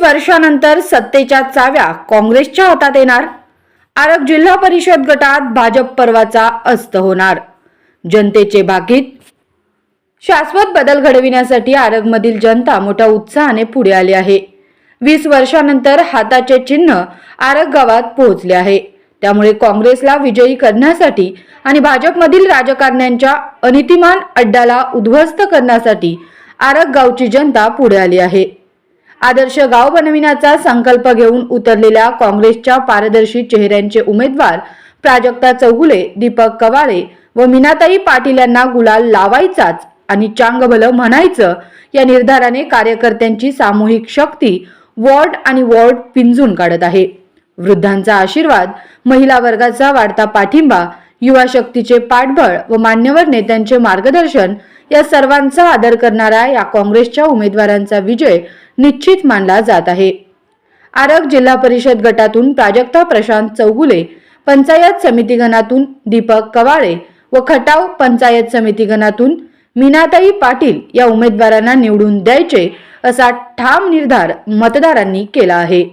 वर्षानंतर सत्तेच्या चाव्या काँग्रेसच्या हातात येणार. आरग जिल्हा परिषद गटात भाजप पर्वाचा अस्त होणार. जनतेचे भाकीत. शाश्वत बदल घडविण्यासाठी आरगमधील जनता मोठ्या उत्साहाने पुढे आली आहे. 20 वर्षानंतर हाताचे चिन्ह आरग गावात पोहोचले आहे. त्यामुळे काँग्रेसला विजयी करण्यासाठी आणि भाजपमधील राजकारण्यांच्या अनितिमान अड्डाला उद्ध्वस्त करण्यासाठी आरग गावची जनता पुढे आली आहे. आदर्श गाव बनविण्याचा संकल्प घेऊन उतरलेल्या काँग्रेसच्या पारदर्शी चेहऱ्यांचे उमेदवार प्राजक्ता चौगुले, दीपक कवाळे व मीनाताई पाटील यांना गुलाल लावायचाच आणि चांग भलं म्हणायचं या निर्धाराने कार्यकर्त्यांची सामूहिक शक्ती वॉर्ड आणि वॉर्ड पिंजून काढत आहे. वृद्धांचा आशीर्वाद, महिला वर्गाचा वाढता पाठिंबा, युवा शक्तीचे पाठबळ व मान्यवर नेत्यांचे मार्गदर्शन या सर्वांचा आदर करणाऱ्या या काँग्रेसच्या उमेदवारांचा विजय निश्चित मानला जात आहे. आरग जिल्हा परिषद गटातून प्राजक्ता प्रशांत चौगुले, पंचायत समिती गणातून दीपक कवाळे व खटाव पंचायत समिती गणातून मीनाताई पाटील या उमेदवारांना निवडून द्यायचे असा ठाम निर्धार मतदारांनी केला आहे.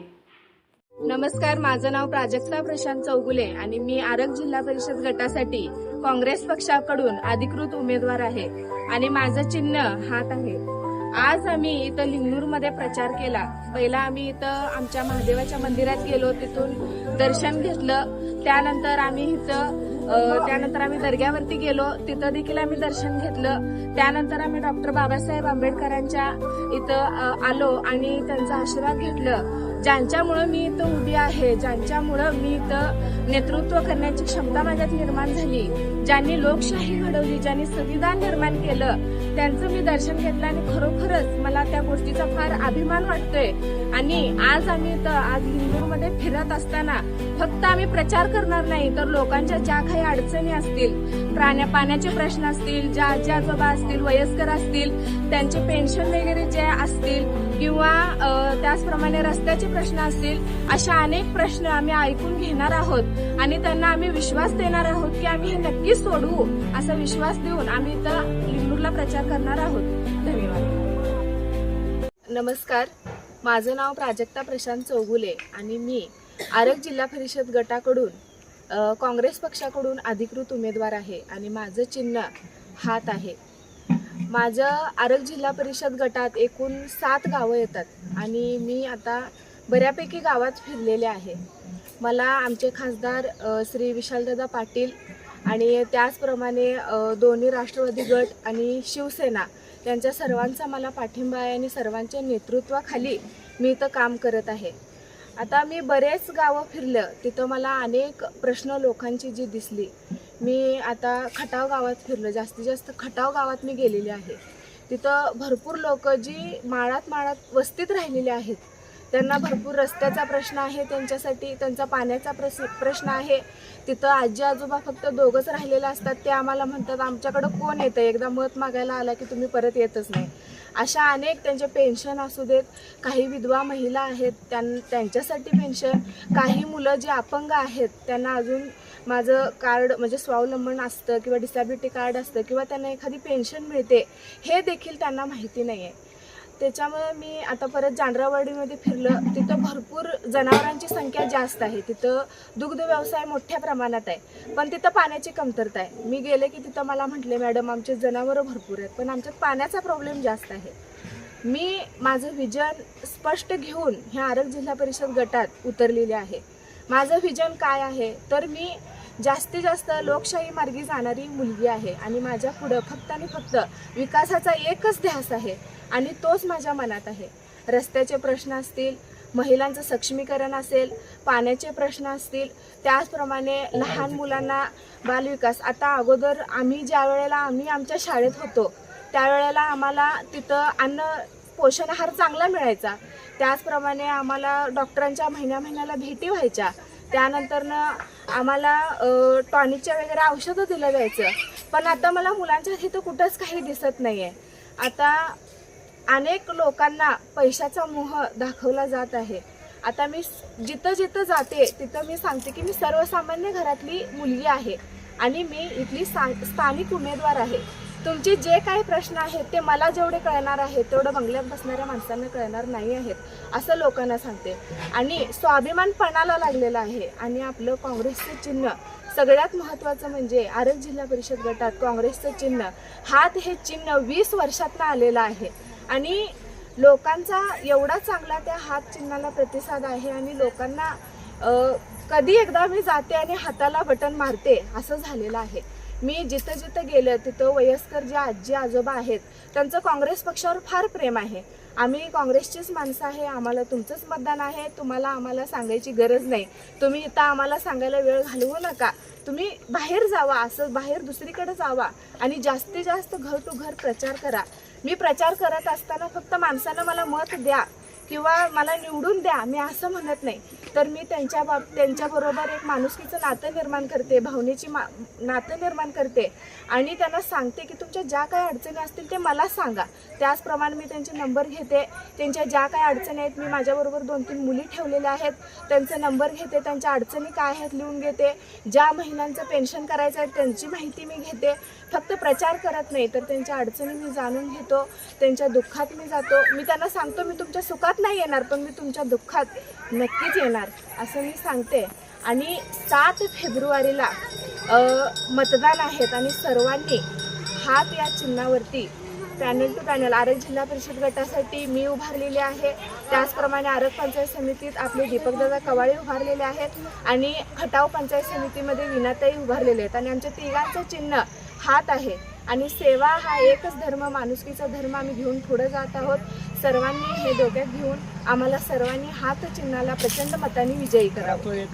नमस्कार, माझं नाव प्राजक्ता प्रशांत चौगुले आणि मी आरग जिल्हा परिषद गटासाठी काँग्रेस पक्षाकडून अधिकृत उमेदवार आहे आणि माझं चिन्ह हात आहे. आज आम्ही इथं लिंगणूरमध्ये प्रचार केला. पहिला आम्ही इथं आमच्या महादेवाच्या मंदिरात गेलो, तिथून दर्शन घेतलं. त्यानंतर आम्ही दर्ग्यावरती गेलो, तिथं देखील आम्ही दर्शन घेतलं. त्यानंतर आम्ही डॉक्टर बाबासाहेब आंबेडकरांच्या इथं आलो आणि त्यांचा आशीर्वाद घेतलं. ज्यांच्यामुळं मी इथं उभी आहे, ज्यांच्यामुळं मी इथं नेतृत्व करण्याची क्षमता माझ्यात निर्माण झाली, ज्यांनी लोकशाही घडवली, ज्यांनी संविधान निर्माण केलं, त्यांचं मी दर्शन घेतलं आणि खरोखरच मला त्या गोष्टीचा फार अभिमान वाटतोय. आणि आज आम्ही इथं आज लिंगणूरमध्ये फिरत असताना फक्त आम्ही प्रचार करणार नाही, तर लोकांच्या ज्या काही अडचणी असतील, पाण्याचे प्रश्न असतील, ज्या आजी आजोबा असतील, वयस्कर असतील, त्यांचे पेन्शन वगैरे जे असतील किंवा त्याचप्रमाणे रस्त्याचे प्रश्न असतील, अशा अनेक प्रश्न आम्ही ऐकून घेणार आहोत आणि त्यांना आम्ही विश्वास देणार आहोत की आम्ही हे नक्कीच सोडवू, असा विश्वास देऊन आम्ही इथं लिंगणूरला प्रचार करणार आहोत. धन्यवाद. नमस्कार, माझं नाव प्राजक्ता प्रशांत चौगुले आणि मी आरग जिल्हा परिषद गटाकडून काँग्रेस पक्षाकडून अधिकृत उमेदवार आहे आणि माझं चिन्ह हात आहे. माझं आरग जिल्हा परिषद गटात एकूण 7 गावं येतात आणि मी आता बऱ्यापैकी गावात फिरलेले आहे. मला आमचे खासदार श्री विशालदादा पाटील आणि त्याचप्रमाणे दोन्ही राष्ट्रवादी गट आणि शिवसेना यांच्या सर्वांचा मला पाठिंबा आहे आणि सर्वांच्या नेतृत्वाखाली मी इथं काम करत आहे. आता मी बरेच गावं फिरलं, तिथं मला अनेक प्रश्न लोकांची जी दिसली. मी आता खटाव गावात फिरलं, जास्तीत जास्त खटाव गावात मी गेलेली आहे. तिथं भरपूर लोक जी माळात वस्तीत राहिलेले आहेत, त्यांना भरपूर रस्त्याचा प्रश्न आहे, त्यांच्यासाठी त्यांचा पाण्याचा प्रश्न आहे. तिथं आजी आजोबा फक्त दोघंच राहिलेले असतात. ते आम्हाला म्हणतात आमच्याकडं कोण येतं, एकदा मत मागायला आला की तुम्ही परत येतच नाही. अशा अनेक त्यांचे पेन्शन असू देत, काही विधवा महिला आहेत त्यांच्यासाठी पेन्शन, काही मुलं जे अपंग आहेत त्यांना अजून माझं कार्ड म्हणजे स्वावलंबन असतं किंवा डिसॅबिलिटी कार्ड असतं किंवा त्यांना एखादी पेन्शन मिळते, हे देखील त्यांना माहिती नाही आहे. त्याच्यामुळे मी आता परत जांडरावाडीमध्ये फिरलं, तिथं भरपूर जनावरांची संख्या जास्त आहे. तिथं दुग्ध व्यवसाय मोठ्या प्रमाणात आहे, पण तिथं पाण्याची कमतरता आहे. मी गेले की तिथं मला म्हटले, मॅडम आमचे जनावरं भरपूर आहेत पण आमच्यात पाण्याचा प्रॉब्लेम जास्त आहे. मी माझं विजन स्पष्ट घेऊन ह्या आरग जिल्हा परिषद गटात उतरलेले आहे. माझं विजन काय आहे, तर मी जास्तीत जास्त लोकशाही मार्गी जाणारी मुलगी आहे आणि माझ्या पुढं फक्त आणि फक्त विकासाचा एकच ध्यास आहे आणि तोच माझ्या मनात आहे. रस्त्याचे प्रश्न असतील, महिलांचं सक्षमीकरण असेल, पाण्याचे प्रश्न असतील, त्याचप्रमाणे लहान मुलांना बालविकास. आता अगोदर आम्ही आमच्या शाळेत होतो त्यावेळेला आम्हाला तिथं पोषण आहार चांगला मिळायचा. त्याचप्रमाणे आम्हाला डॉक्टरांच्या महिन्याला भेटी व्हायच्या. त्यानंतरनं आम्हाला टॉनिकच्या वगैरे औषधं दिलं जायचं. पण आता मला मुलांच्या तिथं कुठंच काही दिसत नाही आहे. आता अनेक लोकांना पैशाचा मोह दाखवला जात आहे. आता मी जिथं जाते तिथं मी सांगते की मी सर्वसामान्य घरातली मुलगी आहे आणि मी इथली स्थानिक उमेदवार आहे. तुमचे जे काही प्रश्न आहेत ते मला जेवढे कळणार आहेत तेवढं बंगल्यात बसणाऱ्या माणसांना कळणार नाही आहेत असं लोकांना सांगते. आणि स्वाभिमान पणाला लागलेला आहे. आणि आपलं काँग्रेसचं चिन्ह सगळ्यात महत्त्वाचं म्हणजे आरग जिल्हा परिषद गटात काँग्रेसचं चिन्ह हात हे चिन्ह 20 वर्षातनं आलेलं आहे. आणि लोकांचा एवढा चांगला त्या हात चिन्हाला प्रतिसाद आहे. आणि लोकांना कधी एकदा मी जाते आणि हाताला बटन मारते असं झालेलं आहे. मी जिथं जिथं गेलं तिथं वयस्कर जे आजी आजोबा आहेत त्यांचं काँग्रेस पक्षावर फार प्रेम आहे. आम्ही काँग्रेसचीच माणसं आहे, आम्हाला तुमचंच मतदान आहे, तुम्हाला आम्हाला सांगायची गरज नाही, तुम्ही इथं आम्हाला सांगायला वेळ घालवू नका, तुम्ही बाहेर जावा, असं बाहेर दुसरीकडे जावा आणि जास्तीत जास्त घर टू घर प्रचार करा. मी प्रचार करत असताना फक्त माणसानं मला मत द्या किंवा मला निवडून द्या मी असं म्हणत नाही, तर मी त्यांच्याबरोबर एक माणुसकीचं नातं निर्माण करते, भावनेची नातं निर्माण करते आणि त्यांना सांगते की तुमच्या ज्या काही अडचणी असतील ते मला सांगा. त्याचप्रमाणे मी त्यांचे नंबर घेते. त्यांच्या ज्या काही अडचणी आहेत, मी माझ्याबरोबर 2-3 मुली ठेवलेल्या आहेत, त्यांचे नंबर घेते, त्यांच्या अडचणी काय आहेत लिहून घेते. ज्या महिलांचं पेन्शन करायचं आहे त्यांची माहिती मी घेते. फक्त प्रचार करत नाही तर त्यांच्या अडचणी मी जाणून घेतो, त्यांच्या दुःखात मी जातो. मी त्यांना सांगतो मी तुमच्या सुखात नाही येणार पण मी तुमच्या दुःखात नक्कीच येणार असं मी सांगते. आणि 7 फेब्रुवारीला मतदान आहेत आणि सर्वांनी हात या चिन्हावरती पॅनल टू पॅनल आरग जिल्हा परिषद गटासाठी मी उभारलेले आहे. त्याचप्रमाणे आरग पंचायत समितीत आपले दीपकदादा कवाळे उभारलेले आहेत आणि खटाव पंचायत समितीमध्ये विनाताई उभारलेले आहेत. आणि आमच्या तिघांचं चिन्ह हात आहे. आणि सेवा हा एकच धर्म, माणुसकीचा धर्म आम्ही घेऊन पुढे जात आहोत. सर्वांनी हे डोक्यात घेऊन आम्हाला सर्वांनी हात चिन्हाला प्रचंड मताने विजयी करावं.